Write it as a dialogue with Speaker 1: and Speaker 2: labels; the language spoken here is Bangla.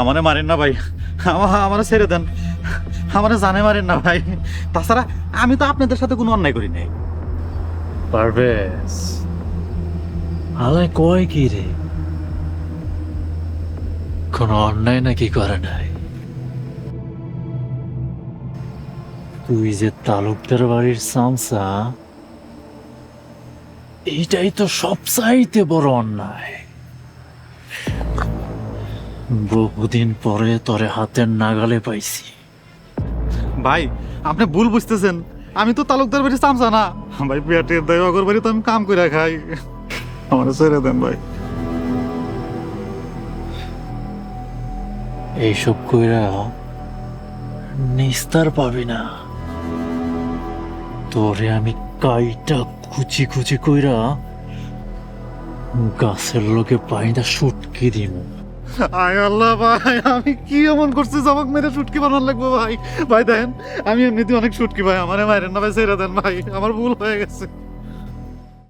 Speaker 1: আমারে মারেন না ভাই, আমারে ছেড়ে দেন, আমারে জানে মারেন না ভাই। তাছাড়া আমি তো আপনাদের সাথে কোনো অন্যায় করি নাই।
Speaker 2: পারভেজ আলাই কয় কি রে, কোন অন্যায় নাকি করে নাই? তুই যে তালুকদার বাড়ির সামসা, এইটাই তো সবচাইতে বড় অন্যায়। বহুদিন পরে তোরে হাতের নাগালে পাইছি।
Speaker 1: ভাই আপনি ভুল বুঝতেছেন, আমি তো তালুকদার বাড়ি চামচা না ভাই, পেটের দায় অগর বাড়ি তো আমি কাম করে খাই। আমারে ছেড়ে দেন ভাই।
Speaker 2: এইসব কইরা নিস্তার পাবি না। তোরে আমি কাইটা কুচি কুচি কইরা গাছের লোকে পাইনা সুটকি দিম।
Speaker 1: আয় আল্লাহ ভাই, আমি কি এমন করছি জমক মেরে শুটকি বানান লাগবো ভাই? ভাই দেখেন আমি এমনিতে অনেক শুটকি ভাই, আমারে মারেন না ভাই, ছেড়ে দেন ভাই, আমার ভুল হয়ে গেছে।